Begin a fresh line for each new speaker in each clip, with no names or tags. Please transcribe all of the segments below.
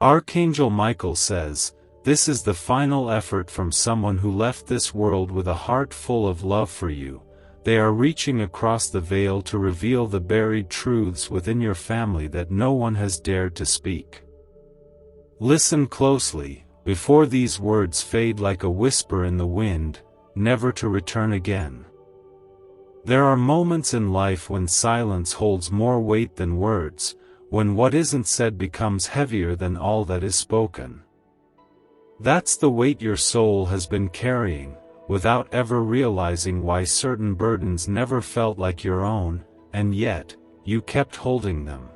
Archangel Michael says, "This is the final effort from someone who left this world with a heart full of love for you. They are reaching across the veil to reveal the buried truths within your family that no one has dared to speak." Listen closely, before these words fade like a whisper in the wind, never to return again. There are moments in life when silence holds more weight than words, when what isn't said becomes heavier than all that is spoken. That's the weight your soul has been carrying, without ever realizing why certain burdens never felt like your own, and yet, you kept holding them.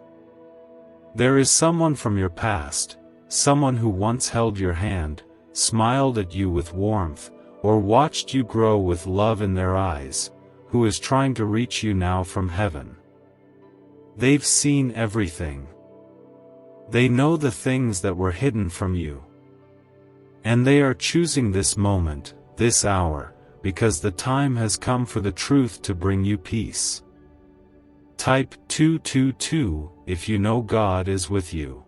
There is someone from your past, someone who once held your hand, smiled at you with warmth, or watched you grow with love in their eyes, who is trying to reach you now from heaven. They've seen everything. They know the things that were hidden from you. And they are choosing this moment, this hour, because the time has come for the truth to bring you peace. Type 222 if you know God is with you.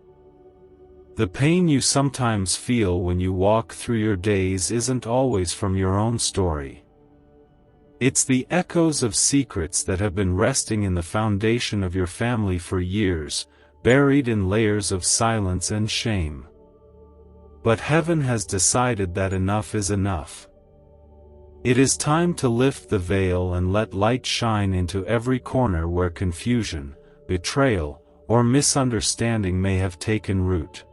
The pain you sometimes feel when you walk through your days isn't always from your own story. It's the echoes of secrets that have been resting in the foundation of your family for years, buried in layers of silence and shame. But heaven has decided that enough is enough. It is time to lift the veil and let light shine into every corner where confusion, betrayal, or misunderstanding may have taken root.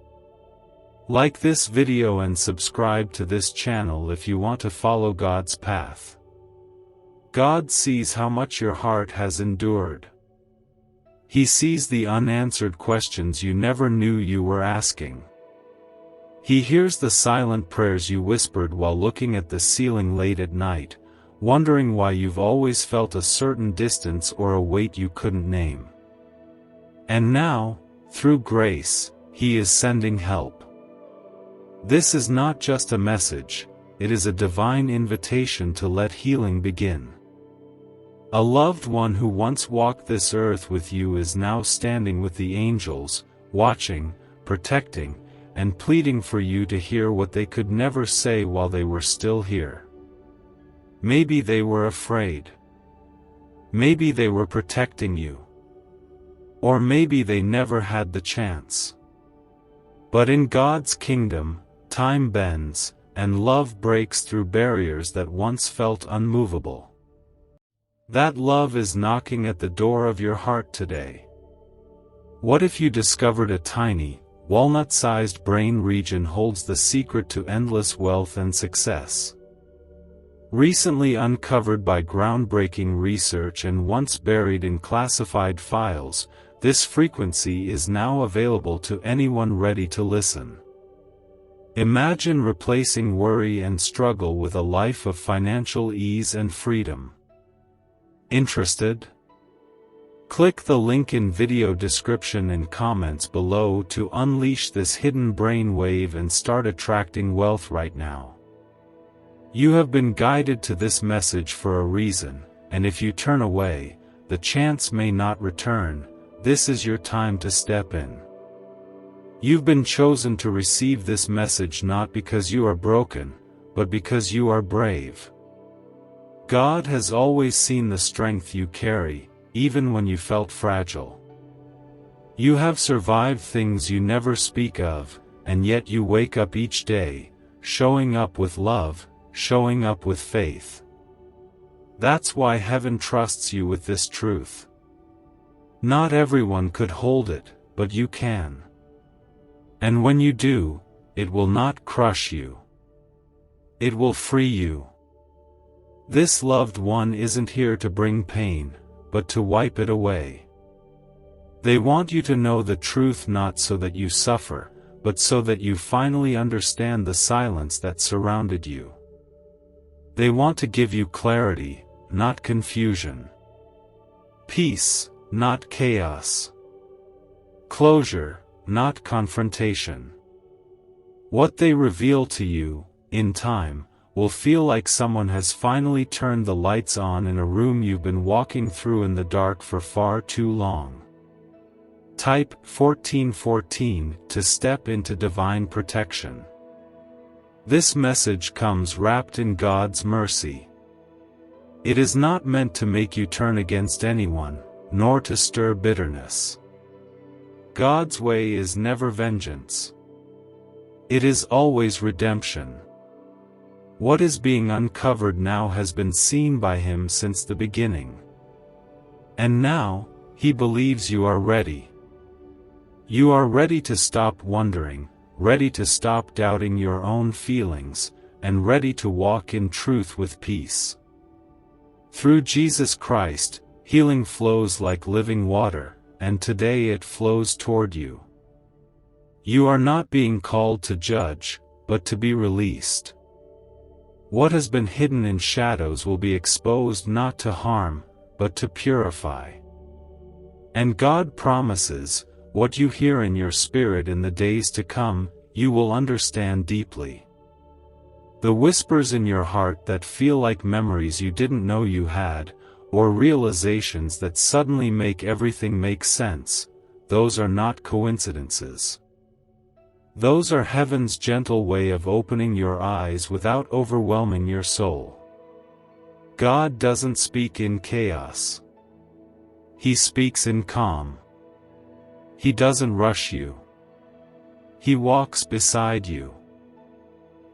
Like this video and subscribe to this channel if you want to follow God's path. God sees how much your heart has endured. He sees the unanswered questions you never knew you were asking. He hears the silent prayers you whispered while looking at the ceiling late at night, wondering why you've always felt a certain distance or a weight you couldn't name. And now, through grace, He is sending help. This is not just a message, it is a divine invitation to let healing begin. A loved one who once walked this earth with you is now standing with the angels, watching, protecting, and pleading for you to hear what they could never say while they were still here. Maybe they were afraid. Maybe they were protecting you. Or maybe they never had the chance. But in God's kingdom, time bends, and love breaks through barriers that once felt unmovable. That love is knocking at the door of your heart today. What if you discovered a tiny, walnut-sized brain region holds the secret to endless wealth and success? Recently uncovered by groundbreaking research and once buried in classified files, this frequency is now available to anyone ready to listen. Imagine replacing worry and struggle with a life of financial ease and freedom. Interested? Click the link in video description and comments below to unleash this hidden brainwave and start attracting wealth right now. You have been guided to this message for a reason, and if you turn away, the chance may not return. This is your time to step in. You've been chosen to receive this message not because you are broken, but because you are brave. God has always seen the strength you carry, even when you felt fragile. You have survived things you never speak of, and yet you wake up each day, showing up with love, showing up with faith. That's why heaven trusts you with this truth. Not everyone could hold it, but you can. And when you do, it will not crush you. It will free you. This loved one isn't here to bring pain, but to wipe it away. They want you to know the truth not so that you suffer, but so that you finally understand the silence that surrounded you. They want to give you clarity, not confusion. Peace, not chaos. Closure, not confrontation. What they reveal to you, in time, will feel like someone has finally turned the lights on in a room you've been walking through in the dark for far too long. Type 1414 to step into divine protection. This message comes wrapped in God's mercy. It is not meant to make you turn against anyone, nor to stir bitterness. God's way is never vengeance. It is always redemption. What is being uncovered now has been seen by Him since the beginning. And now, He believes you are ready. You are ready to stop wondering, ready to stop doubting your own feelings, and ready to walk in truth with peace. Through Jesus Christ, healing flows like living water, and today it flows toward you. You are not being called to judge, but to be released. What has been hidden in shadows will be exposed not to harm, but to purify. And God promises, what you hear in your spirit in the days to come, you will understand deeply. The whispers in your heart that feel like memories you didn't know you had, or realizations that suddenly make everything make sense, those are not coincidences. Those are heaven's gentle way of opening your eyes without overwhelming your soul. God doesn't speak in chaos. He speaks in calm. He doesn't rush you. He walks beside you.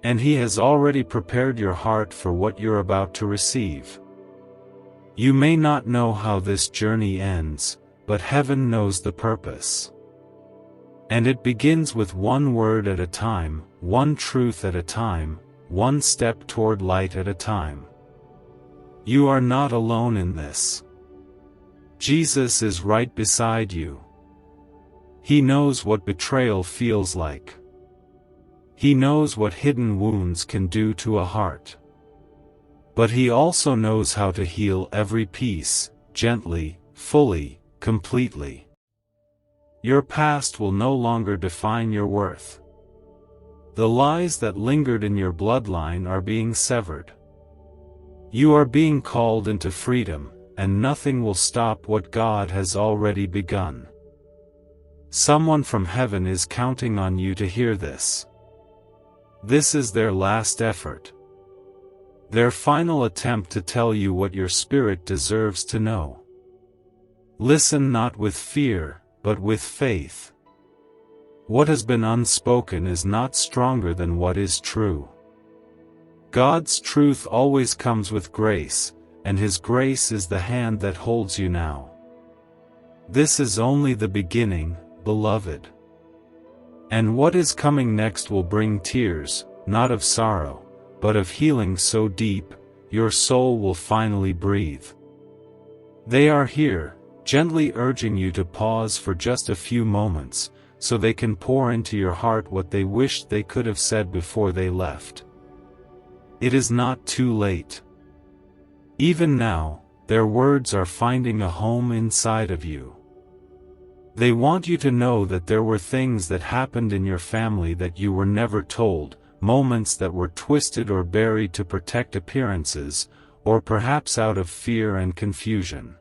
And He has already prepared your heart for what you're about to receive. You may not know how this journey ends, but heaven knows the purpose. And it begins with one word at a time, one truth at a time, one step toward light at a time. You are not alone in this. Jesus is right beside you. He knows what betrayal feels like. He knows what hidden wounds can do to a heart. But He also knows how to heal every piece, gently, fully, completely. Your past will no longer define your worth. The lies that lingered in your bloodline are being severed. You are being called into freedom, and nothing will stop what God has already begun. Someone from heaven is counting on you to hear this. This is their last effort. Their final attempt to tell you what your spirit deserves to know. Listen not with fear, but with faith. What has been unspoken is not stronger than what is true. God's truth always comes with grace, and His grace is the hand that holds you now. This is only the beginning, beloved. And what is coming next will bring tears, not of sorrow, but of healing so deep, your soul will finally breathe. They are here, gently urging you to pause for just a few moments, so they can pour into your heart what they wished they could have said before they left. It is not too late. Even now, their words are finding a home inside of you. They want you to know that there were things that happened in your family that you were never told, moments that were twisted or buried to protect appearances, or perhaps out of fear and confusion.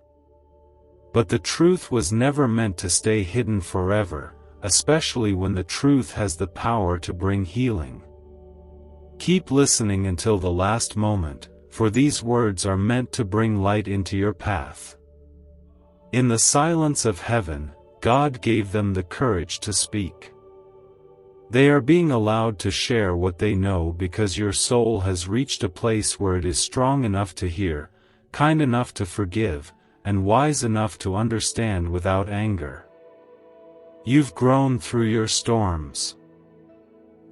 But the truth was never meant to stay hidden forever, especially when the truth has the power to bring healing. Keep listening until the last moment, for these words are meant to bring light into your path. In the silence of heaven, God gave them the courage to speak. They are being allowed to share what they know because your soul has reached a place where it is strong enough to hear, kind enough to forgive, and wise enough to understand without anger. You've grown through your storms.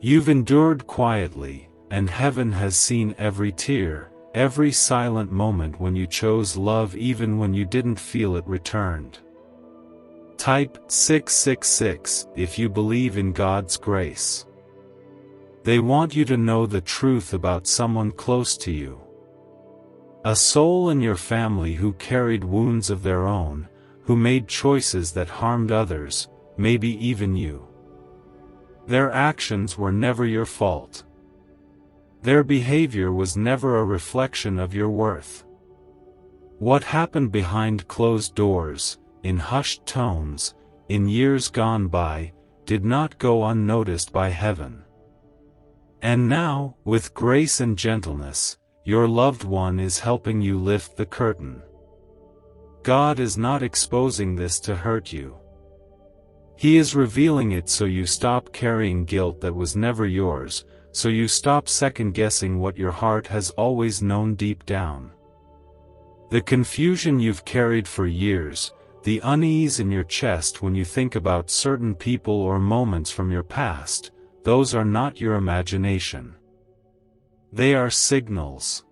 You've endured quietly, and heaven has seen every tear, every silent moment when you chose love even when you didn't feel it returned. Type 666 if you believe in God's grace. They want you to know the truth about someone close to you. A soul in your family who carried wounds of their own, who made choices that harmed others, maybe even you. Their actions were never your fault. Their behavior was never a reflection of your worth. What happened behind closed doors, in hushed tones, in years gone by, did not go unnoticed by heaven. And now, with grace and gentleness, your loved one is helping you lift the curtain. God is not exposing this to hurt you. He is revealing it so you stop carrying guilt that was never yours, so you stop second-guessing what your heart has always known deep down. The confusion you've carried for years, the unease in your chest when you think about certain people or moments from your past, those are not your imagination. They are signals.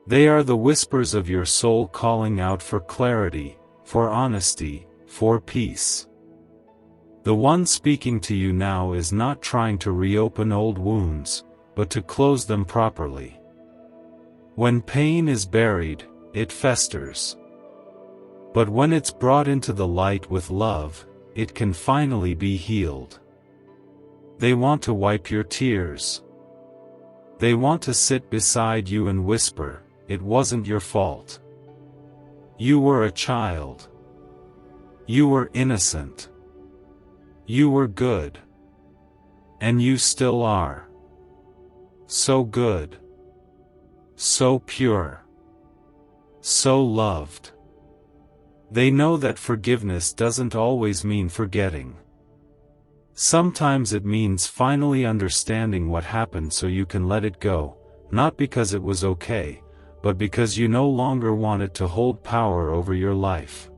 They are the whispers of your soul calling out for clarity, for honesty, for peace. The one speaking to you now is not trying to reopen old wounds, but to close them properly. When pain is buried, it festers. But when it's brought into the light with love, it can finally be healed. They want to wipe your tears. They want to sit beside you and whisper, "It wasn't your fault. You were a child. You were innocent. You were good. And you still are. So good. So pure. So loved." They know that forgiveness doesn't always mean forgetting. Sometimes it means finally understanding what happened so you can let it go, not because it was okay, but because you no longer want it to hold power over your life.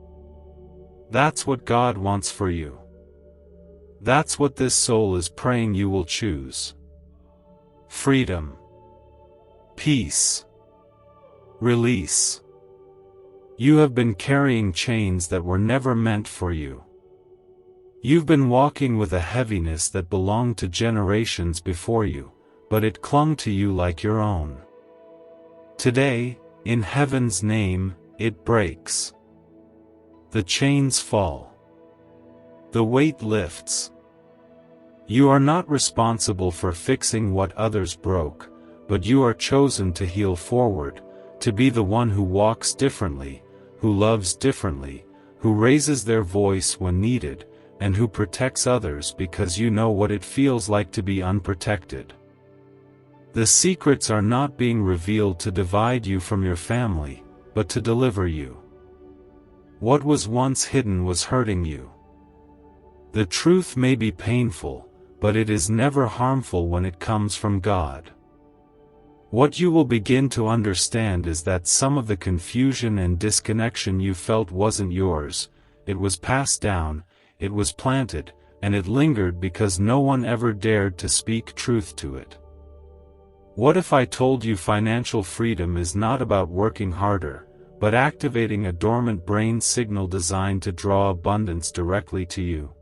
That's what God wants for you. That's what this soul is praying you will choose. Freedom. Peace. Release. You have been carrying chains that were never meant for you. You've been walking with a heaviness that belonged to generations before you, but it clung to you like your own. Today, in heaven's name, it breaks. The chains fall. The weight lifts. You are not responsible for fixing what others broke, but you are chosen to heal forward, to be the one who walks differently, who loves differently, who raises their voice when needed, and who protects others because you know what it feels like to be unprotected. The secrets are not being revealed to divide you from your family, but to deliver you. What was once hidden was hurting you. The truth may be painful, but it is never harmful when it comes from God. What you will begin to understand is that some of the confusion and disconnection you felt wasn't yours, it was passed down, it was planted, and it lingered because no one ever dared to speak truth to it. What if I told you financial freedom is not about working harder, but activating a dormant brain signal designed to draw abundance directly to you?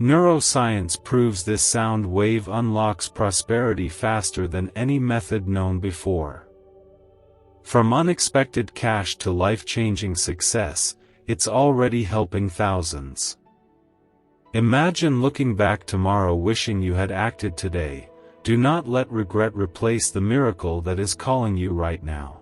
Neuroscience proves this sound wave unlocks prosperity faster than any method known before. From unexpected cash to life-changing success, it's already helping thousands. Imagine looking back tomorrow wishing you had acted today. Do not let regret replace the miracle that is calling you right now.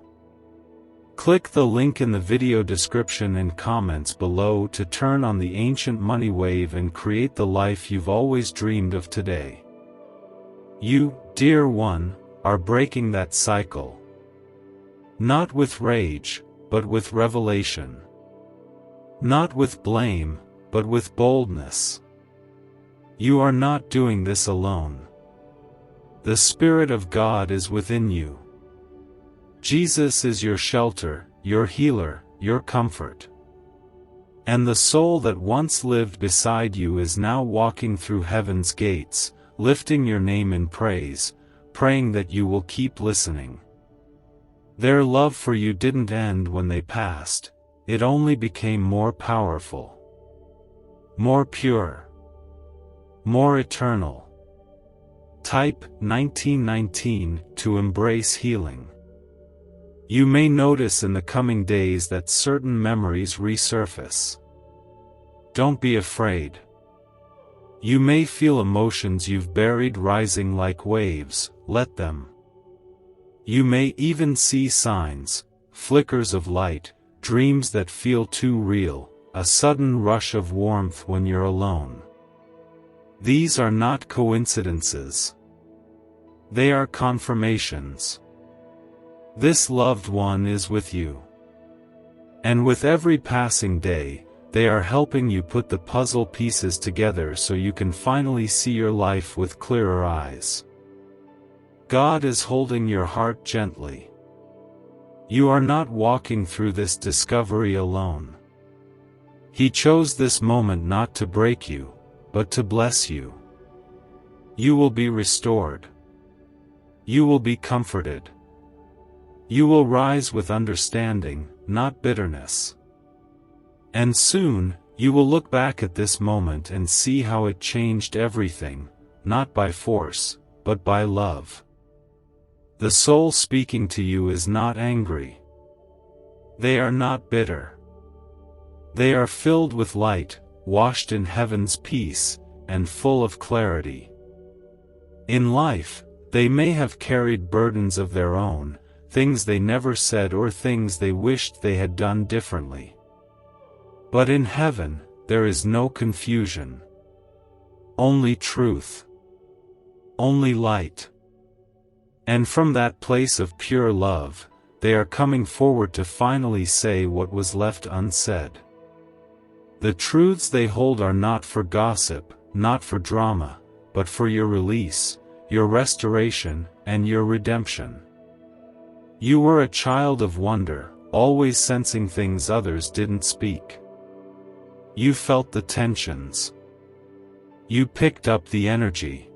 Click the link in the video description and comments below to turn on the ancient money wave and create the life you've always dreamed of today. You, dear one, are breaking that cycle. Not with rage, but with revelation. Not with blame, but with boldness. You are not doing this alone. The Spirit of God is within you. Jesus is your shelter, your healer, your comfort. And the soul that once lived beside you is now walking through heaven's gates, lifting your name in praise, praying that you will keep listening. Their love for you didn't end when they passed, it only became more powerful, more pure, more eternal. Type 1919 to embrace healing. You may notice in the coming days that certain memories resurface. Don't be afraid. You may feel emotions you've buried rising like waves, let them. You may even see signs, flickers of light, dreams that feel too real, a sudden rush of warmth when you're alone. These are not coincidences. They are confirmations. This loved one is with you. And with every passing day, they are helping you put the puzzle pieces together so you can finally see your life with clearer eyes. God is holding your heart gently. You are not walking through this discovery alone. He chose this moment not to break you, but to bless you. You will be restored. You will be comforted. You will rise with understanding, not bitterness. And soon, you will look back at this moment and see how it changed everything, not by force, but by love. The soul speaking to you is not angry. They are not bitter. They are filled with light, washed in heaven's peace, and full of clarity. In life, they may have carried burdens of their own, things they never said or things they wished they had done differently. But in heaven, there is no confusion. Only truth. Only light. And from that place of pure love, they are coming forward to finally say what was left unsaid. The truths they hold are not for gossip, not for drama, but for your release, your restoration, and your redemption. You were a child of wonder, always sensing things others didn't speak. You felt the tensions. You picked up the energy.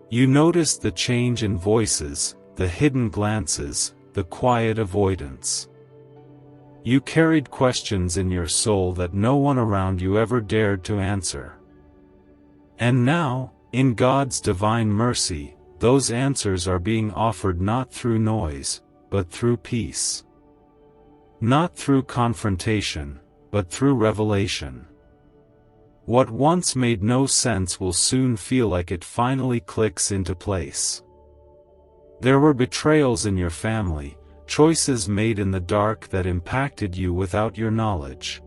You noticed the change in voices, the hidden glances, the quiet avoidance. You carried questions in your soul that no one around you ever dared to answer. And now, in God's divine mercy, those answers are being offered not through noise, but through peace. Not through confrontation, but through revelation. What once made no sense will soon feel like it finally clicks into place. There were betrayals in your family, choices made in the dark that impacted you without your knowledge.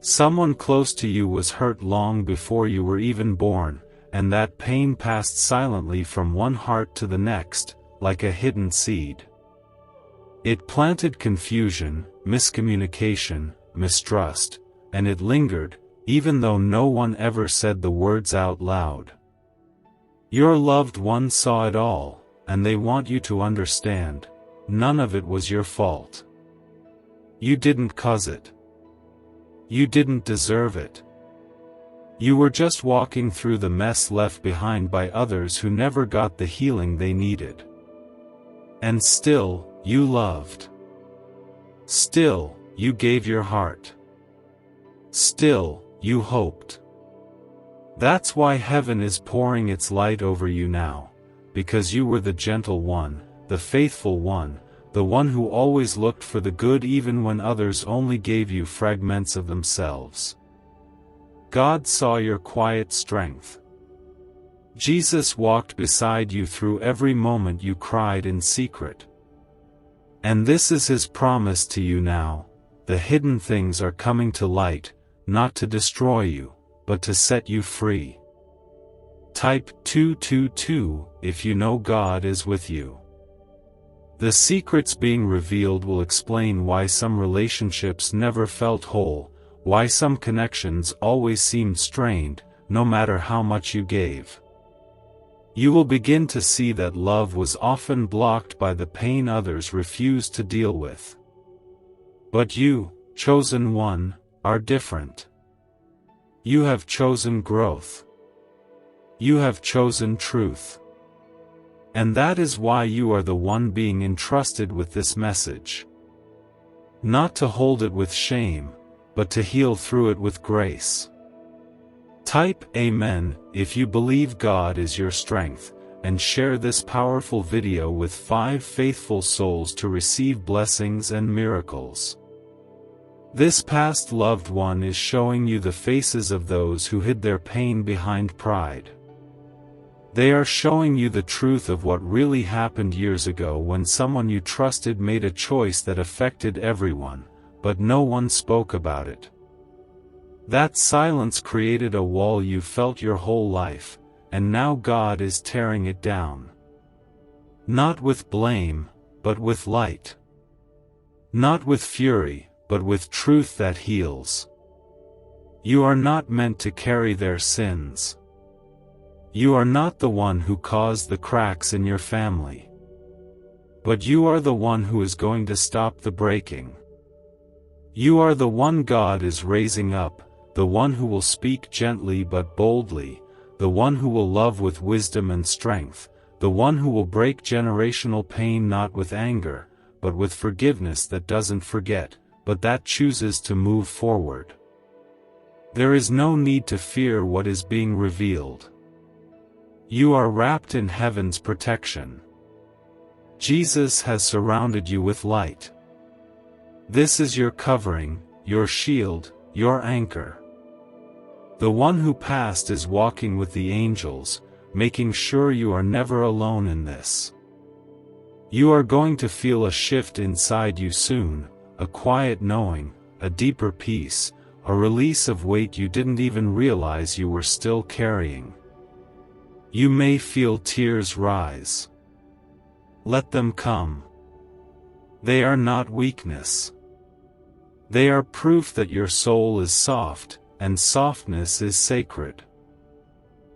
Someone close to you was hurt long before you were even born, and that pain passed silently from one heart to the next, like a hidden seed. It planted confusion, miscommunication, mistrust, and it lingered, even though no one ever said the words out loud. Your loved one saw it all, and they want you to understand, none of it was your fault. You didn't cause it. You didn't deserve it. You were just walking through the mess left behind by others who never got the healing they needed. And still, you loved. Still, you gave your heart. Still, you hoped. That's why heaven is pouring its light over you now, because you were the gentle one, the faithful one, the one who always looked for the good even when others only gave you fragments of themselves. God saw your quiet strength. Jesus walked beside you through every moment you cried in secret. And this is His promise to you now: the hidden things are coming to light, not to destroy you, but to set you free. Type 222 if you know God is with you. The secrets being revealed will explain why some relationships never felt whole, why some connections always seemed strained, no matter how much you gave. You will begin to see that love was often blocked by the pain others refused to deal with. But you, chosen one, are different. You have chosen growth. You have chosen truth. And that is why you are the one being entrusted with this message. Not to hold it with shame, but to heal through it with grace. Type Amen if you believe God is your strength, and share this powerful video with 5 faithful souls to receive blessings and miracles. This past loved one is showing you the faces of those who hid their pain behind pride. They are showing you the truth of what really happened years ago when someone you trusted made a choice that affected everyone, but no one spoke about it. That silence created a wall you felt your whole life, and now God is tearing it down. Not with blame, but with light. Not with fury, but with truth that heals. You are not meant to carry their sins. You are not the one who caused the cracks in your family. But you are the one who is going to stop the breaking. You are the one God is raising up, the one who will speak gently but boldly, the one who will love with wisdom and strength, the one who will break generational pain not with anger, but with forgiveness that doesn't forget, but that chooses to move forward. There is no need to fear what is being revealed. You are wrapped in heaven's protection. Jesus has surrounded you with light. This is your covering, your shield, your anchor. The one who passed is walking with the angels, making sure you are never alone in this. You are going to feel a shift inside you soon, a quiet knowing, a deeper peace, a release of weight you didn't even realize you were still carrying. You may feel tears rise. Let them come. They are not weakness. They are proof that your soul is soft, and softness is sacred.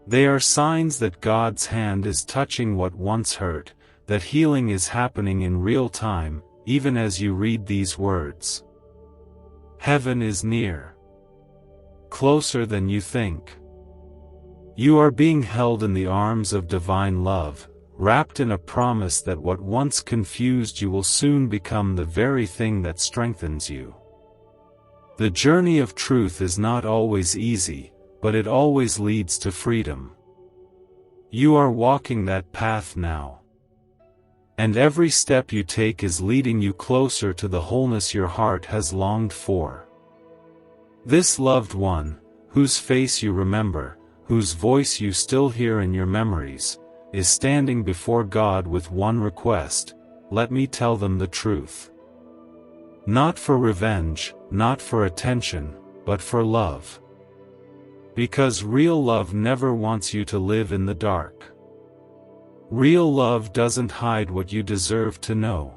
They are signs that God's hand is touching what once hurt, that healing is happening in real time, even as you read these words. Heaven is near. Closer than you think. You are being held in the arms of divine love, wrapped in a promise that what once confused you will soon become the very thing that strengthens you. The journey of truth is not always easy, but it always leads to freedom. You are walking that path now. And every step you take is leading you closer to the wholeness your heart has longed for. This loved one, whose face you remember, whose voice you still hear in your memories, is standing before God with one request: let me tell them the truth. Not for revenge, not for attention, but for love. Because real love never wants you to live in the dark. Real love doesn't hide what you deserve to know.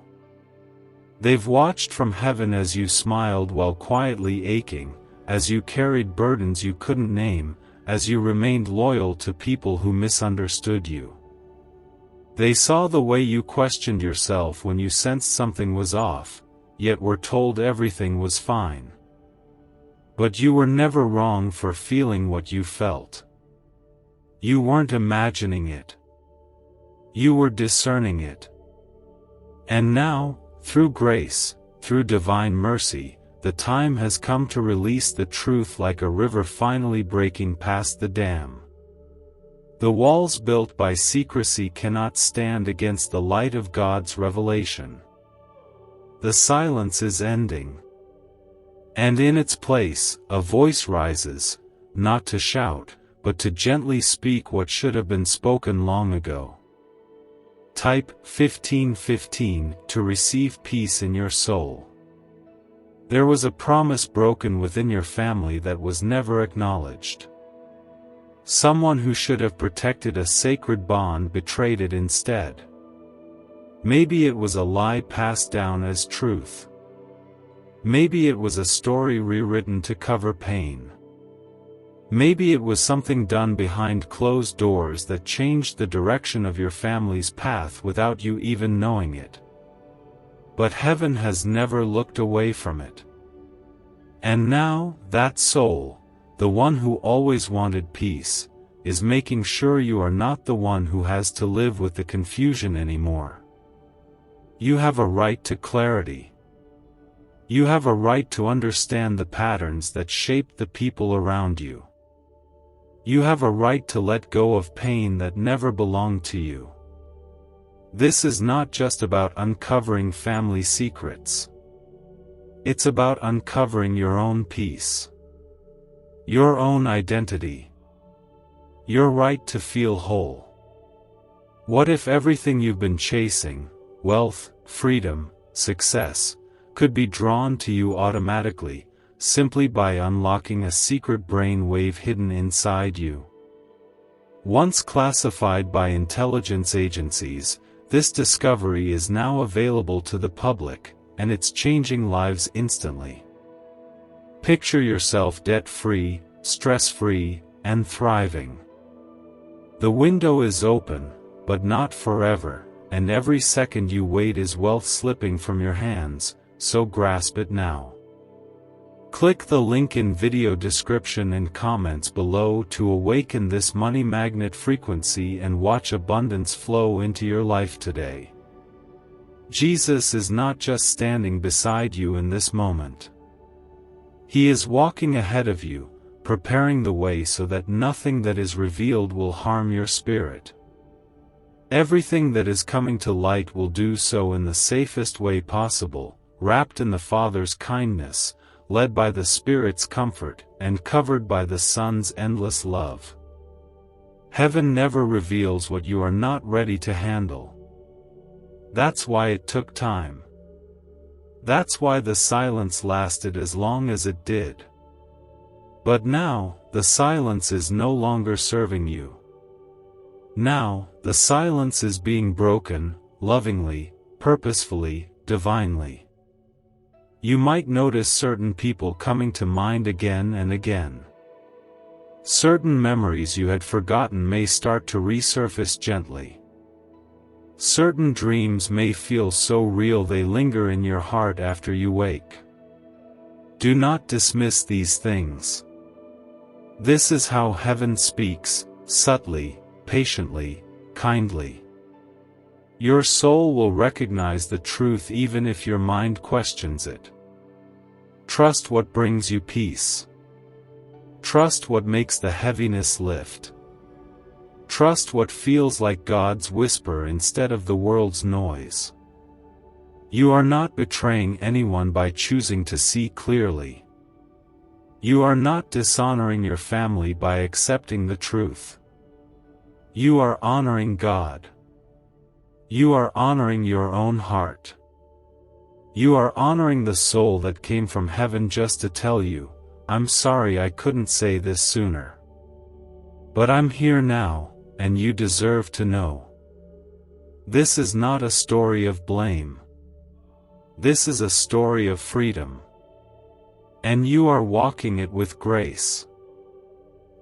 They've watched from heaven as you smiled while quietly aching, as you carried burdens you couldn't name, as you remained loyal to people who misunderstood you. They saw the way you questioned yourself when you sensed something was off, yet were told everything was fine. But you were never wrong for feeling what you felt. You weren't imagining it. You were discerning it. And now, through grace, through divine mercy, the time has come to release the truth like a river finally breaking past the dam. The walls built by secrecy cannot stand against the light of God's revelation. The silence is ending. And in its place, a voice rises, not to shout, but to gently speak what should have been spoken long ago. Type 1515 to receive peace in your soul. There was a promise broken within your family that was never acknowledged. Someone who should have protected a sacred bond betrayed it instead. Maybe it was a lie passed down as truth. Maybe it was a story rewritten to cover pain. Maybe it was something done behind closed doors that changed the direction of your family's path without you even knowing it. But heaven has never looked away from it. And now, that soul, the one who always wanted peace, is making sure you are not the one who has to live with the confusion anymore. You have a right to clarity. You have a right to understand the patterns that shaped the people around you. You have a right to let go of pain that never belonged to you. This is not just about uncovering family secrets. It's about uncovering your own peace. Your own identity. Your right to feel whole. What if everything you've been chasing, wealth, freedom, success, could be drawn to you automatically, simply by unlocking a secret brain wave hidden inside you. Once classified by intelligence agencies, this discovery is now available to the public, and it's changing lives instantly. Picture yourself debt-free, stress-free, and thriving. The window is open, but not forever, and every second you wait is wealth slipping from your hands, so grasp it now. Click the link in video description and comments below to awaken this money magnet frequency and watch abundance flow into your life today. Jesus is not just standing beside you in this moment. He is walking ahead of you, preparing the way so that nothing that is revealed will harm your spirit. Everything that is coming to light will do so in the safest way possible, wrapped in the Father's kindness, led by the Spirit's comfort, and covered by the Son's endless love. Heaven never reveals what you are not ready to handle. That's why it took time. That's why the silence lasted as long as it did. But now, the silence is no longer serving you. Now, the silence is being broken, lovingly, purposefully, divinely. You might notice certain people coming to mind again and again. Certain memories you had forgotten may start to resurface gently. Certain dreams may feel so real they linger in your heart after you wake. Do not dismiss these things. This is how heaven speaks, subtly, patiently, kindly. Your soul will recognize the truth even if your mind questions it. Trust what brings you peace. Trust what makes the heaviness lift. Trust what feels like God's whisper instead of the world's noise. You are not betraying anyone by choosing to see clearly. You are not dishonoring your family by accepting the truth. You are honoring God. You are honoring your own heart. You are honoring the soul that came from heaven just to tell you, I'm sorry I couldn't say this sooner. But I'm here now, and you deserve to know. This is not a story of blame. This is a story of freedom. And you are walking it with grace.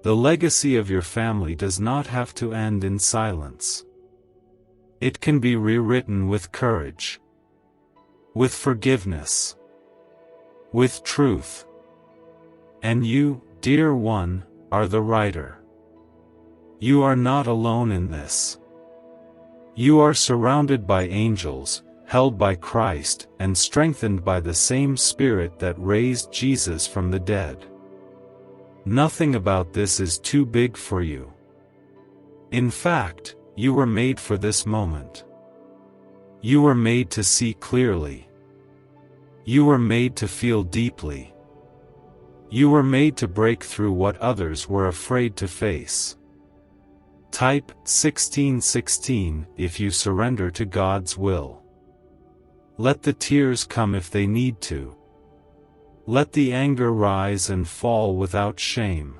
The legacy of your family does not have to end in silence. It can be rewritten with courage. With forgiveness. With truth. And you, dear one, are the writer. You are not alone in this. You are surrounded by angels, held by Christ, and strengthened by the same Spirit that raised Jesus from the dead. Nothing about this is too big for you. In fact, you were made for this moment. You were made to see clearly. You were made to feel deeply. You were made to break through what others were afraid to face. Type 1616 if you surrender to God's will. Let the tears come if they need to. Let the anger rise and fall without shame.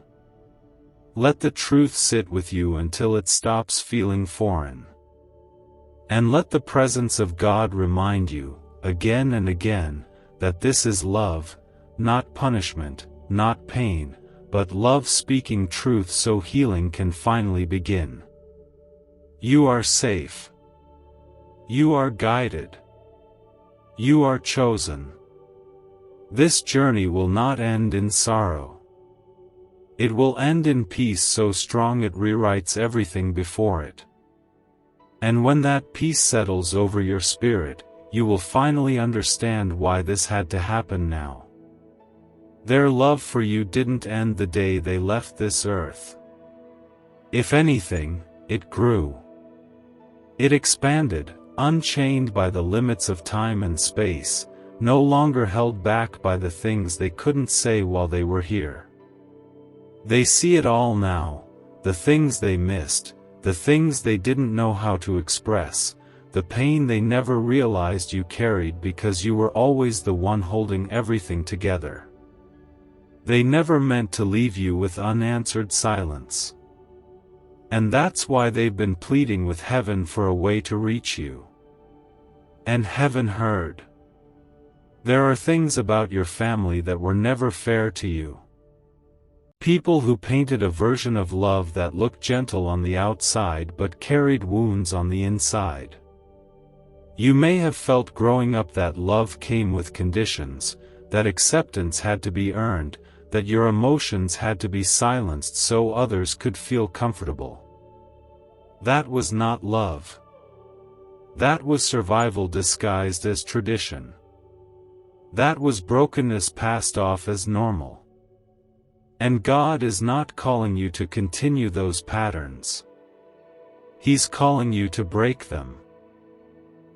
Let the truth sit with you until it stops feeling foreign. And let the presence of God remind you, again and again, that this is love, not punishment, not pain, but love speaking truth so healing can finally begin. You are safe. You are guided. You are chosen. This journey will not end in sorrow. It will end in peace so strong it rewrites everything before it. And when that peace settles over your spirit, you will finally understand why this had to happen now. Their love for you didn't end the day they left this earth. If anything, it grew. It expanded, unchained by the limits of time and space, no longer held back by the things they couldn't say while they were here. They see it all now, the things they missed, the things they didn't know how to express, the pain they never realized you carried because you were always the one holding everything together. They never meant to leave you with unanswered silence. And that's why they've been pleading with heaven for a way to reach you. And heaven heard. There are things about your family that were never fair to you. People who painted a version of love that looked gentle on the outside but carried wounds on the inside. You may have felt growing up that love came with conditions, that acceptance had to be earned, that your emotions had to be silenced so others could feel comfortable. That was not love. That was survival disguised as tradition. That was brokenness passed off as normal. And God is not calling you to continue those patterns. He's calling you to break them.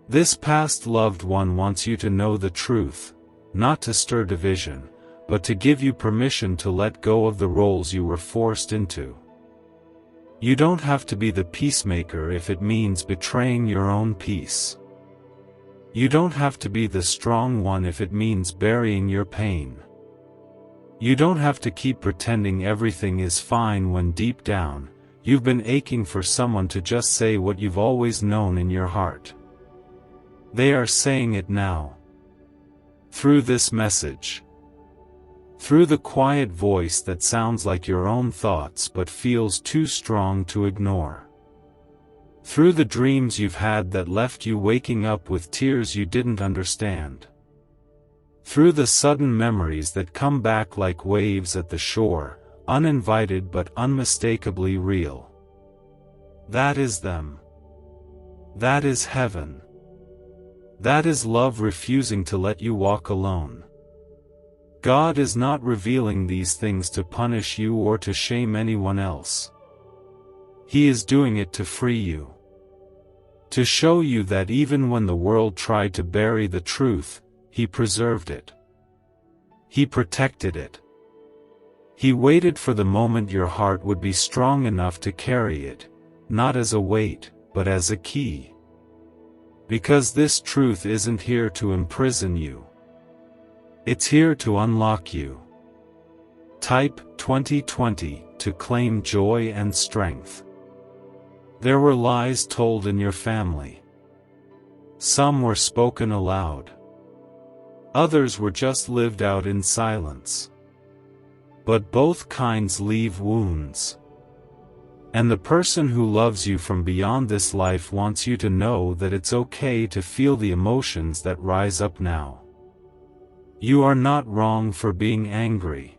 This past loved one wants you to know the truth, not to stir division, but to give you permission to let go of the roles you were forced into. You don't have to be the peacemaker if it means betraying your own peace. You don't have to be the strong one if it means burying your pain. You don't have to keep pretending everything is fine when deep down, you've been aching for someone to just say what you've always known in your heart. They are saying it now. Through this message. Through the quiet voice that sounds like your own thoughts but feels too strong to ignore. Through the dreams you've had that left you waking up with tears you didn't understand. Through the sudden memories that come back like waves at the shore, uninvited but unmistakably real. That is them. That is heaven. That is love refusing to let you walk alone. God is not revealing these things to punish you or to shame anyone else. He is doing it to free you. To show you that even when the world tried to bury the truth, He preserved it. He protected it. He waited for the moment your heart would be strong enough to carry it, not as a weight, but as a key. Because this truth isn't here to imprison you. It's here to unlock you. Type 2020 to claim joy and strength. There were lies told in your family. Some were spoken aloud. Others were just lived out in silence. But both kinds leave wounds. And the person who loves you from beyond this life wants you to know that it's okay to feel the emotions that rise up now. You are not wrong for being angry.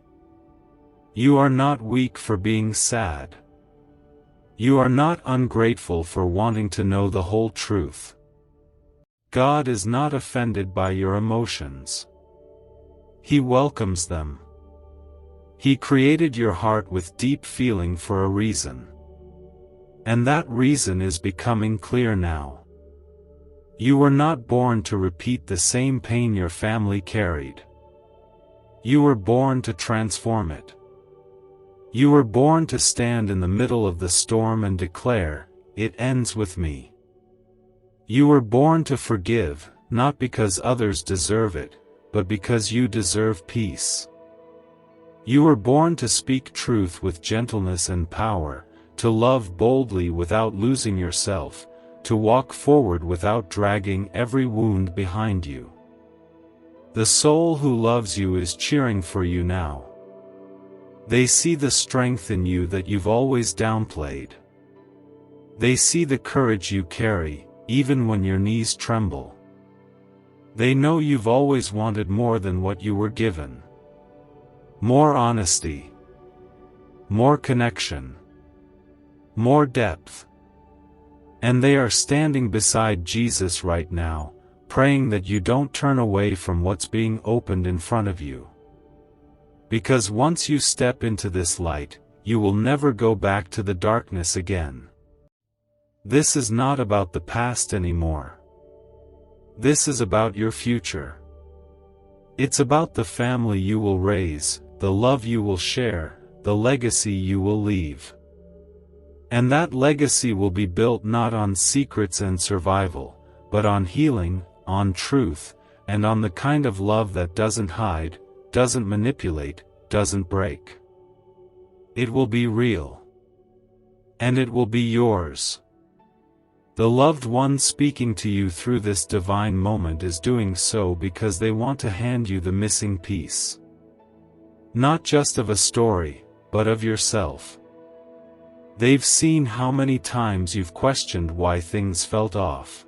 You are not weak for being sad. You are not ungrateful for wanting to know the whole truth. God is not offended by your emotions. He welcomes them. He created your heart with deep feeling for a reason. And that reason is becoming clear now. You were not born to repeat the same pain your family carried. You were born to transform it. You were born to stand in the middle of the storm and declare, "It ends with me." You were born to forgive, not because others deserve it, but because you deserve peace. You were born to speak truth with gentleness and power, to love boldly without losing yourself, to walk forward without dragging every wound behind you. The soul who loves you is cheering for you now. They see the strength in you that you've always downplayed. They see the courage you carry, even when your knees tremble. They know you've always wanted more than what you were given. More honesty. More connection. More depth. And they are standing beside Jesus right now, praying that you don't turn away from what's being opened in front of you. Because once you step into this light, you will never go back to the darkness again. This is not about the past anymore. This is about your future. It's about the family you will raise, the love you will share, the legacy you will leave. And that legacy will be built not on secrets and survival, but on healing, on truth, and on the kind of love that doesn't hide, doesn't manipulate, doesn't break. It will be real. And it will be yours. The loved one speaking to you through this divine moment is doing so because they want to hand you the missing piece. Not just of a story, but of yourself. They've seen how many times you've questioned why things felt off.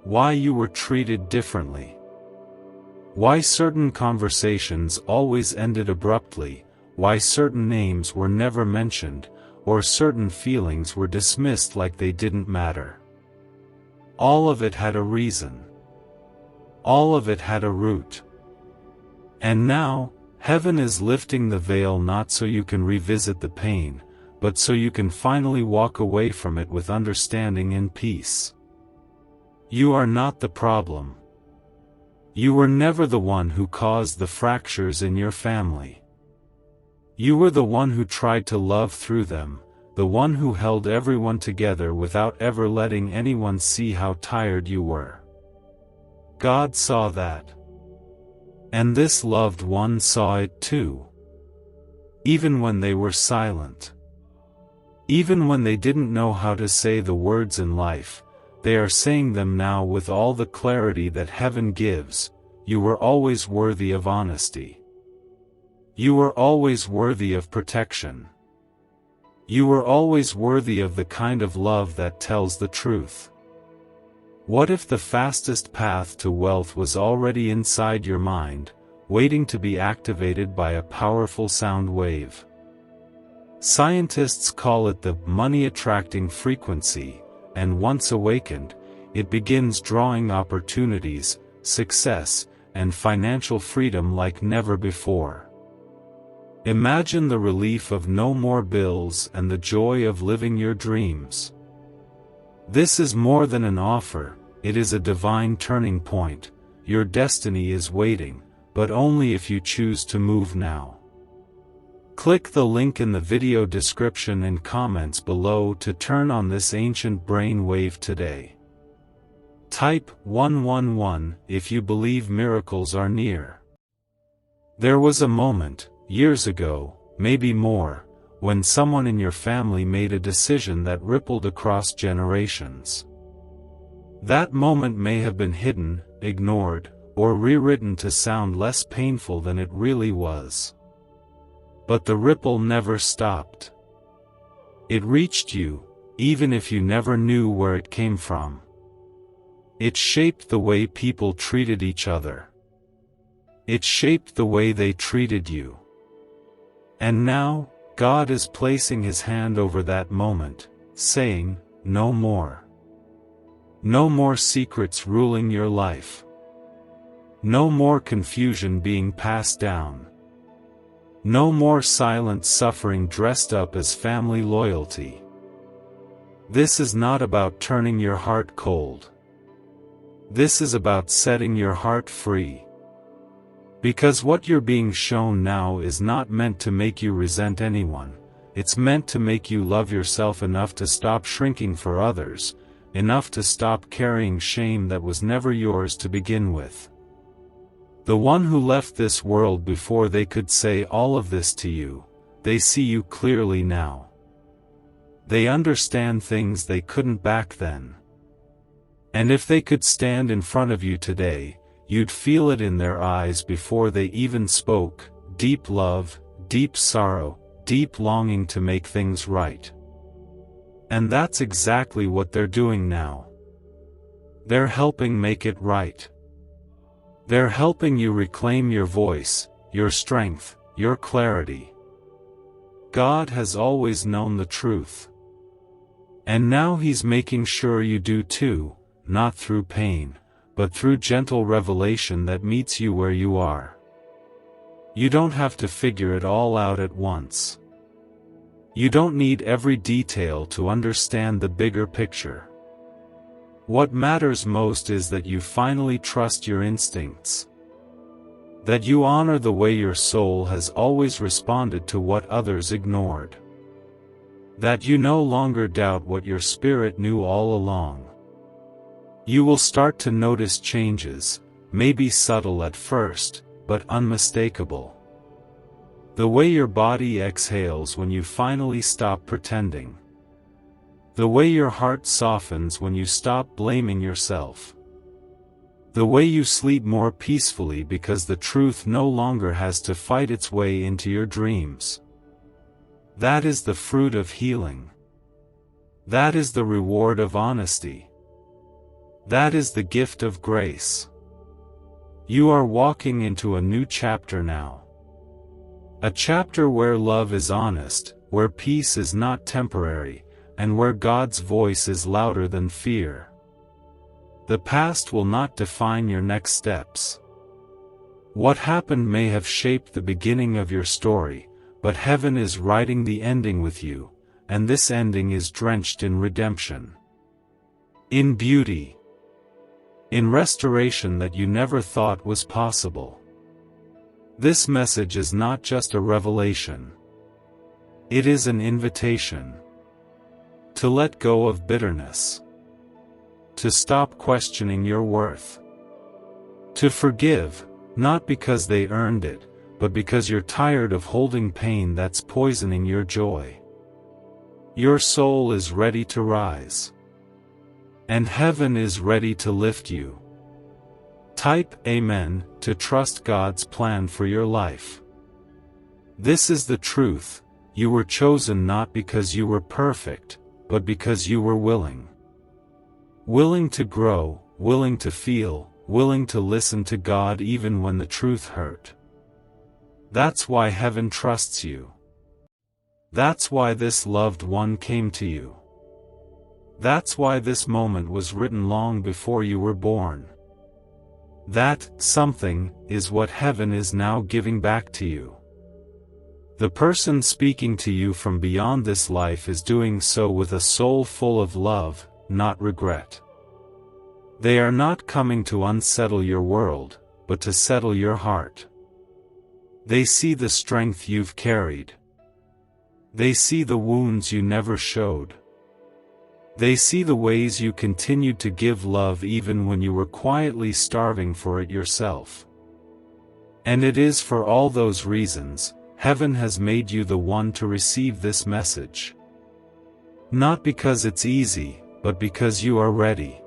Why you were treated differently. Why certain conversations always ended abruptly, why certain names were never mentioned, or certain feelings were dismissed like they didn't matter. All of it had a reason. All of it had a root. And now, heaven is lifting the veil not so you can revisit the pain, but so you can finally walk away from it with understanding and peace. You are not the problem. You were never the one who caused the fractures in your family. You were the one who tried to love through them, the one who held everyone together without ever letting anyone see how tired you were. God saw that. And this loved one saw it too. Even when they were silent. Even when they didn't know how to say the words in life, they are saying them now with all the clarity that heaven gives. You were always worthy of honesty. You were always worthy of protection. You were always worthy of the kind of love that tells the truth. What if the fastest path to wealth was already inside your mind, waiting to be activated by a powerful sound wave? Scientists call it the money-attracting frequency, and once awakened, it begins drawing opportunities, success, and financial freedom like never before. Imagine the relief of no more bills and the joy of living your dreams. This is more than an offer, it is a divine turning point. Your destiny is waiting, but only if you choose to move now. Click the link in the video description and comments below to turn on this ancient brain wave today. Type 111 if you believe miracles are near. There was a moment, years ago, maybe more, when someone in your family made a decision that rippled across generations. That moment may have been hidden, ignored, or rewritten to sound less painful than it really was. But the ripple never stopped. It reached you, even if you never knew where it came from. It shaped the way people treated each other. It shaped the way they treated you. And now, God is placing His hand over that moment, saying, no more. No more secrets ruling your life. No more confusion being passed down. No more silent suffering dressed up as family loyalty. This is not about turning your heart cold. This is about setting your heart free. Because what you're being shown now is not meant to make you resent anyone, it's meant to make you love yourself enough to stop shrinking for others, enough to stop carrying shame that was never yours to begin with. The one who left this world before they could say all of this to you, they see you clearly now. They understand things they couldn't back then. And if they could stand in front of you today, you'd feel it in their eyes before they even spoke, deep love, deep sorrow, deep longing to make things right. And that's exactly what they're doing now. They're helping make it right. They're helping you reclaim your voice, your strength, your clarity. God has always known the truth. And now He's making sure you do too, not through pain, but through gentle revelation that meets you where you are. You don't have to figure it all out at once. You don't need every detail to understand the bigger picture. What matters most is that you finally trust your instincts. That you honor the way your soul has always responded to what others ignored. That you no longer doubt what your spirit knew all along. You will start to notice changes, maybe subtle at first, but unmistakable. The way your body exhales when you finally stop pretending. The way your heart softens when you stop blaming yourself. The way you sleep more peacefully because the truth no longer has to fight its way into your dreams. That is the fruit of healing. That is the reward of honesty. That is the gift of grace. You are walking into a new chapter now. A chapter where love is honest, where peace is not temporary, and where God's voice is louder than fear. The past will not define your next steps. What happened may have shaped the beginning of your story, but heaven is writing the ending with you, and this ending is drenched in redemption. In beauty. In restoration that you never thought was possible. This message is not just a revelation. It is an invitation. To let go of bitterness. To stop questioning your worth. To forgive, not because they earned it, but because you're tired of holding pain that's poisoning your joy. Your soul is ready to rise. And heaven is ready to lift you. Type Amen to trust God's plan for your life. This is the truth. You were chosen not because you were perfect, but because you were willing. Willing to grow, willing to feel, willing to listen to God even when the truth hurt. That's why heaven trusts you. That's why this loved one came to you. That's why this moment was written long before you were born. That something is what heaven is now giving back to you. The person speaking to you from beyond this life is doing so with a soul full of love, not regret. They are not coming to unsettle your world, but to settle your heart. They see the strength you've carried. They see the wounds you never showed. They see the ways you continued to give love even when you were quietly starving for it yourself. And it is for all those reasons, heaven has made you the one to receive this message. Not because it's easy, but because you are ready.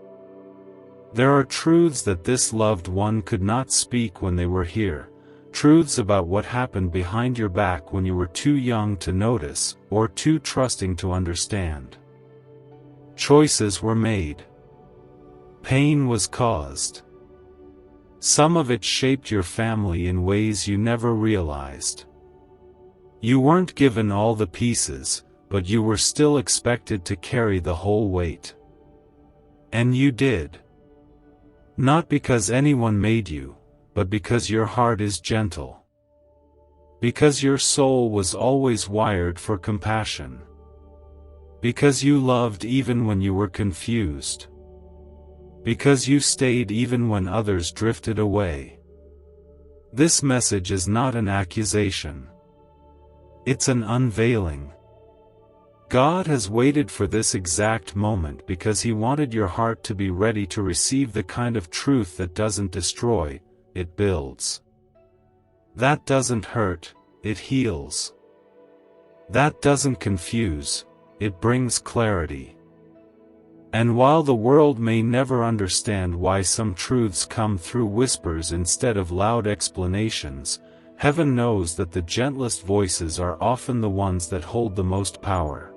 There are truths that this loved one could not speak when they were here, truths about what happened behind your back when you were too young to notice, or too trusting to understand. Choices were made. Pain was caused. Some of it shaped your family in ways you never realized. You weren't given all the pieces, but you were still expected to carry the whole weight. And you did. Not because anyone made you, but because your heart is gentle. Because your soul was always wired for compassion. Because you loved even when you were confused. Because you stayed even when others drifted away. This message is not an accusation. It's an unveiling. God has waited for this exact moment because He wanted your heart to be ready to receive the kind of truth that doesn't destroy, it builds. That doesn't hurt, it heals. That doesn't confuse, it brings clarity. And while the world may never understand why some truths come through whispers instead of loud explanations, heaven knows that the gentlest voices are often the ones that hold the most power.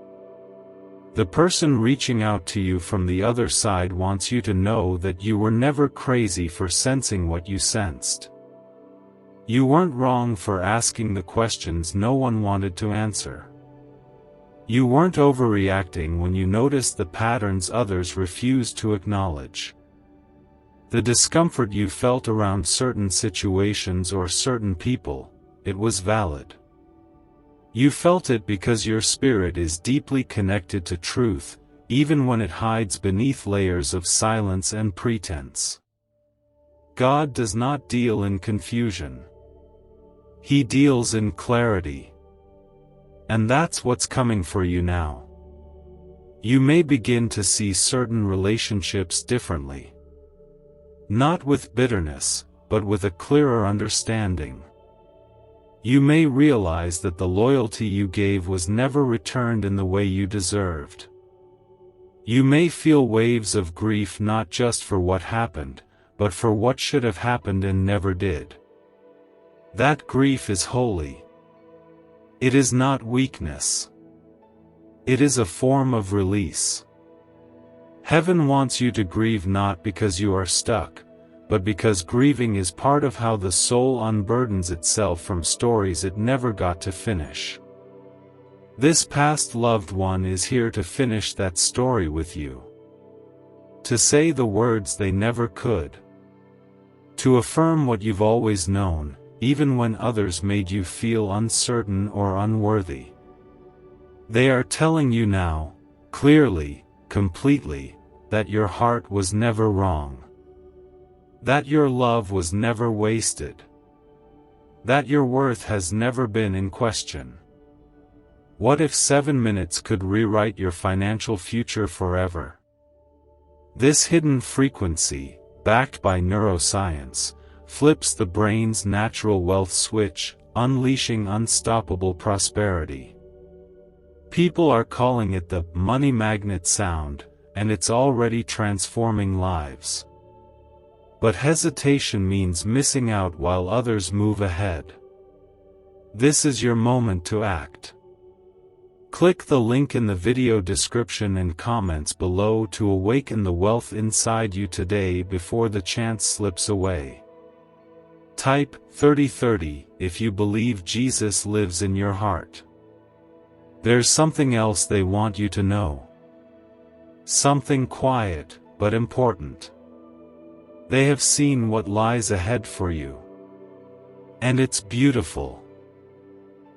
The person reaching out to you from the other side wants you to know that you were never crazy for sensing what you sensed. You weren't wrong for asking the questions no one wanted to answer. You weren't overreacting when you noticed the patterns others refused to acknowledge. The discomfort you felt around certain situations or certain people, it was valid. You felt it because your spirit is deeply connected to truth, even when it hides beneath layers of silence and pretense. God does not deal in confusion. He deals in clarity. And that's what's coming for you now. You may begin to see certain relationships differently. Not with bitterness, but with a clearer understanding. You may realize that the loyalty you gave was never returned in the way you deserved. You may feel waves of grief not just for what happened, but for what should have happened and never did. That grief is holy. It is not weakness. It is a form of release. Heaven wants you to grieve not because you are stuck, but because grieving is part of how the soul unburdens itself from stories it never got to finish. This past loved one is here to finish that story with you. To say the words they never could. To affirm what you've always known, even when others made you feel uncertain or unworthy. They are telling you now, clearly, completely, that your heart was never wrong. That your love was never wasted. That your worth has never been in question. What if 7 minutes could rewrite your financial future forever? This hidden frequency, backed by neuroscience, flips the brain's natural wealth switch, unleashing unstoppable prosperity. People are calling it the money magnet sound, and it's already transforming lives. But hesitation means missing out while others move ahead. This is your moment to act. Click the link in the video description and comments below to awaken the wealth inside you today before the chance slips away. Type 3030 if you believe Jesus lives in your heart. There's something else they want you to know. Something quiet, but important. They have seen what lies ahead for you. And it's beautiful.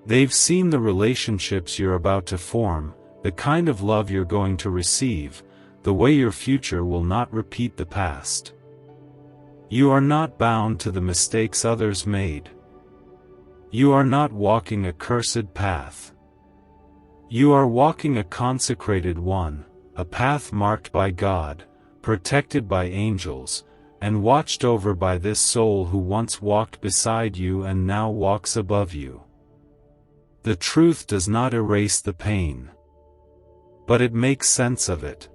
They've seen the relationships you're about to form, the kind of love you're going to receive, the way your future will not repeat the past. You are not bound to the mistakes others made. You are not walking a cursed path. You are walking a consecrated one, a path marked by God, protected by angels, and watched over by this soul who once walked beside you and now walks above you. The truth does not erase the pain, but it makes sense of it.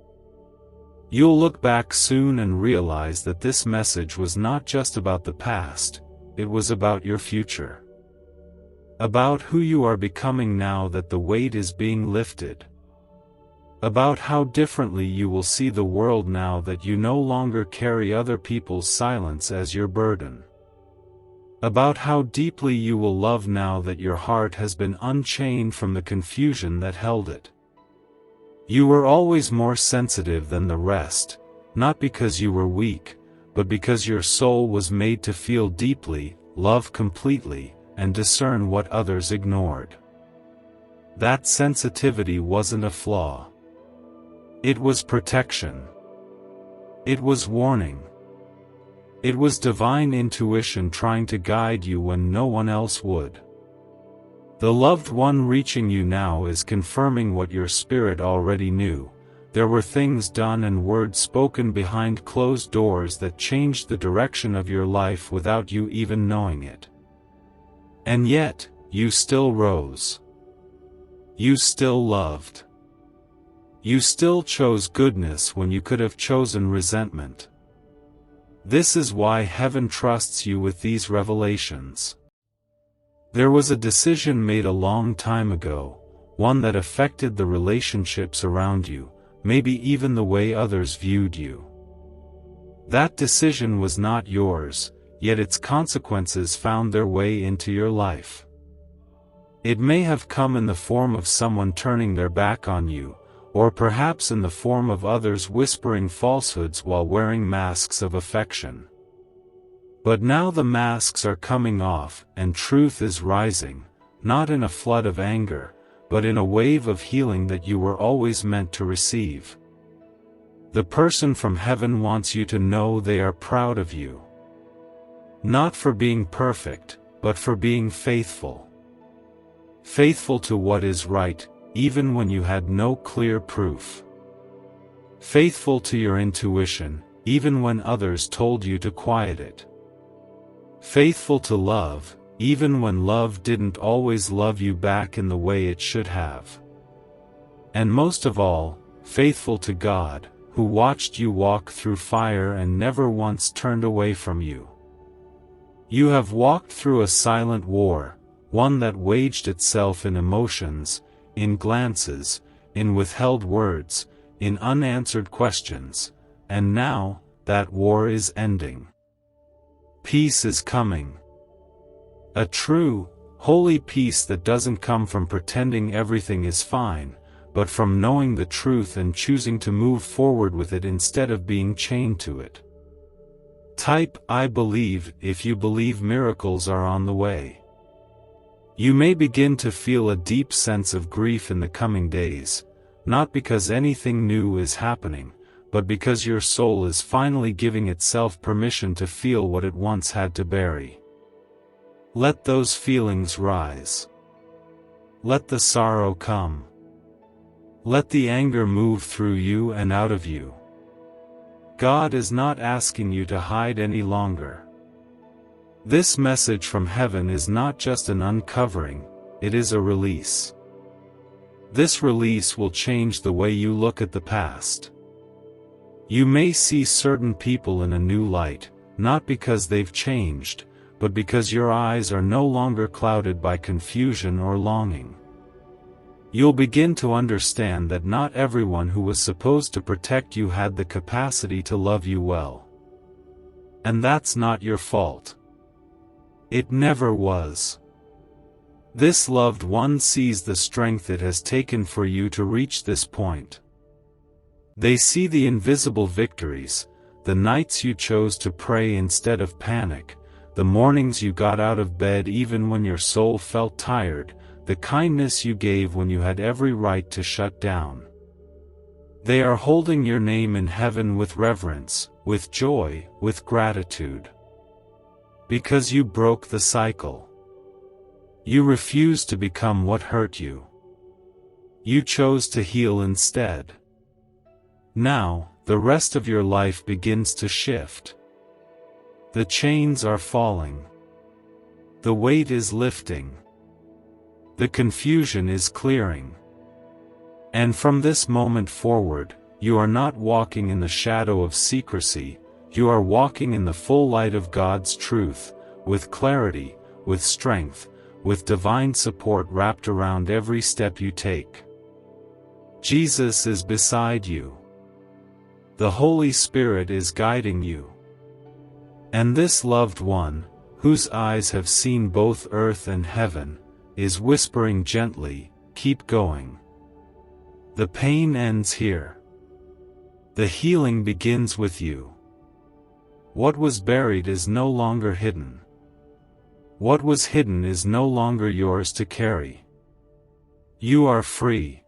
You'll look back soon and realize that this message was not just about the past, it was about your future. About who you are becoming now that the weight is being lifted. About how differently you will see the world now that you no longer carry other people's silence as your burden. About how deeply you will love now that your heart has been unchained from the confusion that held it. You were always more sensitive than the rest, not because you were weak, but because your soul was made to feel deeply, love completely, and discern what others ignored. That sensitivity wasn't a flaw. It was protection. It was warning. It was divine intuition trying to guide you when no one else would. The loved one reaching you now is confirming what your spirit already knew. There were things done and words spoken behind closed doors that changed the direction of your life without you even knowing it. And yet, you still rose. You still loved. You still chose goodness when you could have chosen resentment. This is why heaven trusts you with these revelations. There was a decision made a long time ago, one that affected the relationships around you, maybe even the way others viewed you. That decision was not yours, yet its consequences found their way into your life. It may have come in the form of someone turning their back on you, or perhaps in the form of others whispering falsehoods while wearing masks of affection. But now the masks are coming off, and truth is rising, not in a flood of anger, but in a wave of healing that you were always meant to receive. The person from heaven wants you to know they are proud of you. Not for being perfect, but for being faithful. Faithful to what is right, even when you had no clear proof. Faithful to your intuition, even when others told you to quiet it. Faithful to love, even when love didn't always love you back in the way it should have. And most of all, faithful to God, who watched you walk through fire and never once turned away from you. You have walked through a silent war, one that waged itself in emotions, in glances, in withheld words, in unanswered questions, and now, that war is ending. Peace is coming. A true, holy peace that doesn't come from pretending everything is fine, but from knowing the truth and choosing to move forward with it instead of being chained to it. Type "I believe" if you believe miracles are on the way. You may begin to feel a deep sense of grief in the coming days, not because anything new is happening, but because your soul is finally giving itself permission to feel what it once had to bury. Let those feelings rise. Let the sorrow come. Let the anger move through you and out of you. God is not asking you to hide any longer. This message from heaven is not just an uncovering, it is a release. This release will change the way you look at the past. You may see certain people in a new light, not because they've changed, but because your eyes are no longer clouded by confusion or longing. You'll begin to understand that not everyone who was supposed to protect you had the capacity to love you well. And that's not your fault. It never was. This loved one sees the strength it has taken for you to reach this point. They see the invisible victories, the nights you chose to pray instead of panic, the mornings you got out of bed even when your soul felt tired, the kindness you gave when you had every right to shut down. They are holding your name in heaven with reverence, with joy, with gratitude. Because you broke the cycle. You refused to become what hurt you. You chose to heal instead. Now, the rest of your life begins to shift. The chains are falling. The weight is lifting. The confusion is clearing. And from this moment forward, you are not walking in the shadow of secrecy, you are walking in the full light of God's truth, with clarity, with strength, with divine support wrapped around every step you take. Jesus is beside you. The Holy Spirit is guiding you. And this loved one, whose eyes have seen both earth and heaven, is whispering gently, "Keep going. The pain ends here. The healing begins with you. What was buried is no longer hidden. What was hidden is no longer yours to carry. You are free.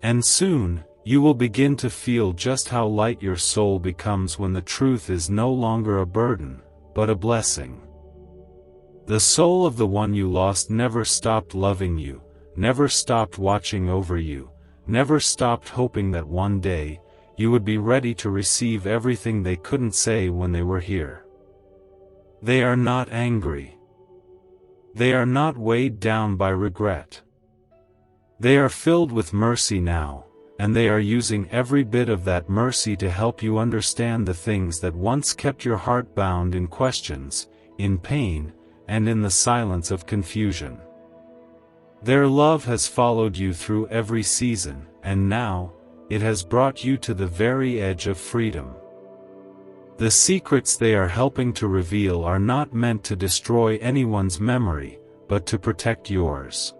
And soon, you will begin to feel just how light your soul becomes when the truth is no longer a burden, but a blessing. The soul of the one you lost never stopped loving you, never stopped watching over you, never stopped hoping that one day, you would be ready to receive everything they couldn't say when they were here. They are not angry. They are not weighed down by regret. They are filled with mercy now, and they are using every bit of that mercy to help you understand the things that once kept your heart bound in questions, in pain, and in the silence of confusion. Their love has followed you through every season, and now, it has brought you to the very edge of freedom. The secrets they are helping to reveal are not meant to destroy anyone's memory, but to protect yours.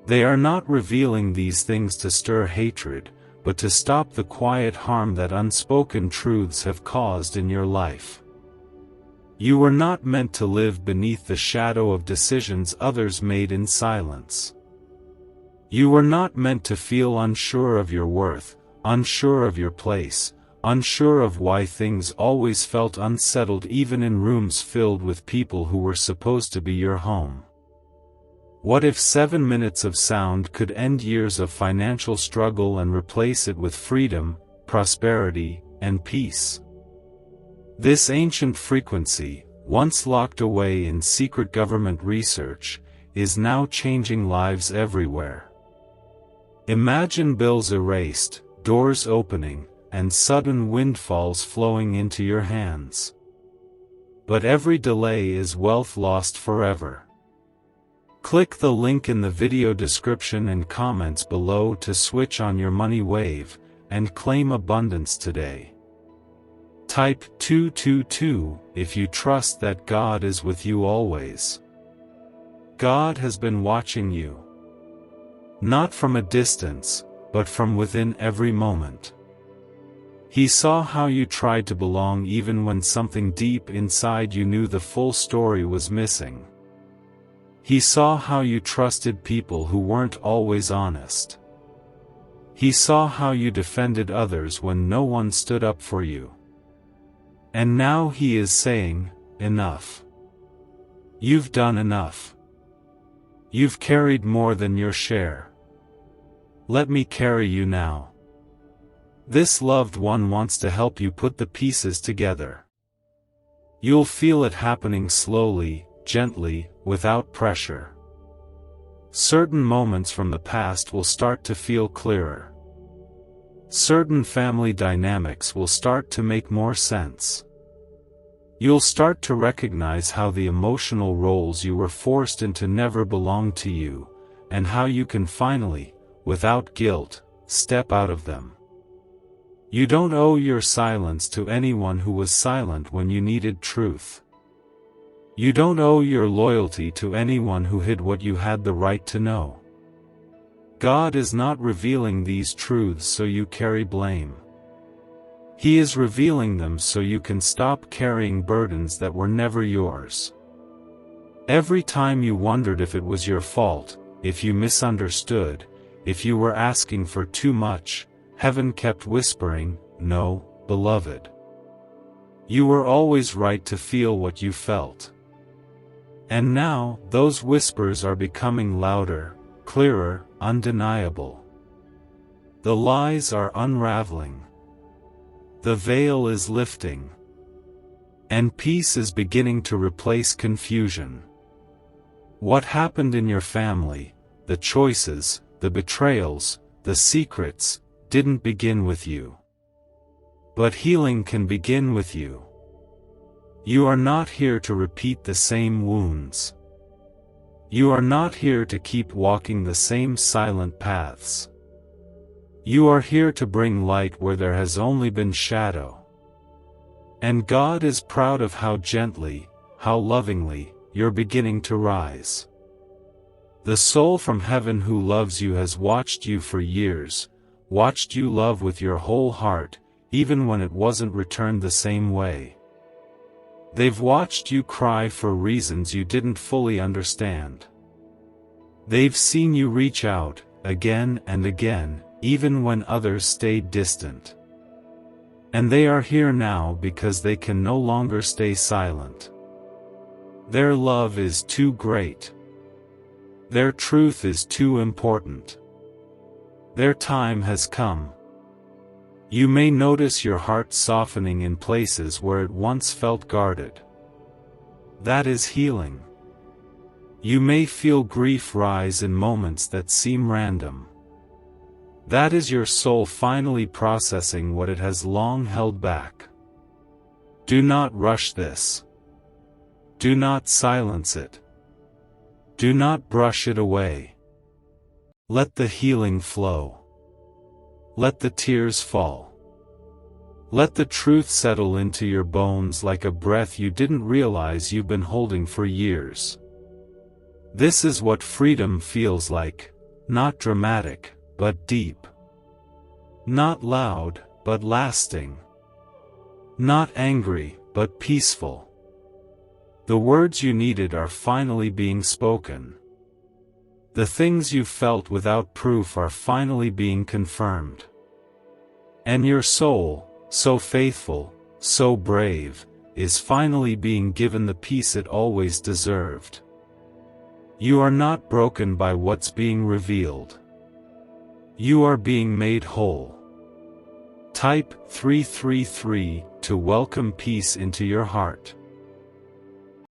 They are not revealing these things to stir hatred, but to stop the quiet harm that unspoken truths have caused in your life. You were not meant to live beneath the shadow of decisions others made in silence. You were not meant to feel unsure of your worth, unsure of your place, unsure of why things always felt unsettled even in rooms filled with people who were supposed to be your home. What if 7 minutes of sound could end years of financial struggle and replace it with freedom, prosperity, and peace? This ancient frequency, once locked away in secret government research, is now changing lives everywhere. Imagine bills erased, doors opening, and sudden windfalls flowing into your hands. But every delay is wealth lost forever. Click the link in the video description and comments below to switch on your money wave, and claim abundance today. Type 222 if you trust that God is with you always. God has been watching you. Not from a distance, but from within every moment. He saw how you tried to belong even when something deep inside you knew the full story was missing. He saw how you trusted people who weren't always honest. He saw how you defended others when no one stood up for you. And now he is saying, enough. You've done enough. You've carried more than your share. Let me carry you now. This loved one wants to help you put the pieces together. You'll feel it happening slowly, gently, without pressure. Certain moments from the past will start to feel clearer. Certain family dynamics will start to make more sense. You'll start to recognize how the emotional roles you were forced into never belonged to you, and how you can finally, without guilt, step out of them. You don't owe your silence to anyone who was silent when you needed truth. You don't owe your loyalty to anyone who hid what you had the right to know. God is not revealing these truths so you carry blame. He is revealing them so you can stop carrying burdens that were never yours. Every time you wondered if it was your fault, if you misunderstood, if you were asking for too much, heaven kept whispering, "No, beloved. You were always right to feel what you felt." And now, those whispers are becoming louder, clearer, undeniable. The lies are unraveling. The veil is lifting. And peace is beginning to replace confusion. What happened in your family, the choices, the betrayals, the secrets, didn't begin with you. But healing can begin with you. You are not here to repeat the same wounds. You are not here to keep walking the same silent paths. You are here to bring light where there has only been shadow. And God is proud of how gently, how lovingly, you're beginning to rise. The soul from heaven who loves you has watched you for years, watched you love with your whole heart, even when it wasn't returned the same way. They've watched you cry for reasons you didn't fully understand. They've seen you reach out, again and again, even when others stayed distant. And they are here now because they can no longer stay silent. Their love is too great. Their truth is too important. Their time has come. You may notice your heart softening in places where it once felt guarded. That is healing. You may feel grief rise in moments that seem random. That is your soul finally processing what it has long held back. Do not rush this. Do not silence it. Do not brush it away. Let the healing flow. Let the tears fall. Let the truth settle into your bones like a breath you didn't realize you've been holding for years. This is what freedom feels like, not dramatic, but deep. Not loud, but lasting. Not angry, but peaceful. The words you needed are finally being spoken. The things you felt without proof are finally being confirmed. And your soul, so faithful, so brave, is finally being given the peace it always deserved. You are not broken by what's being revealed. You are being made whole. Type 333 to welcome peace into your heart.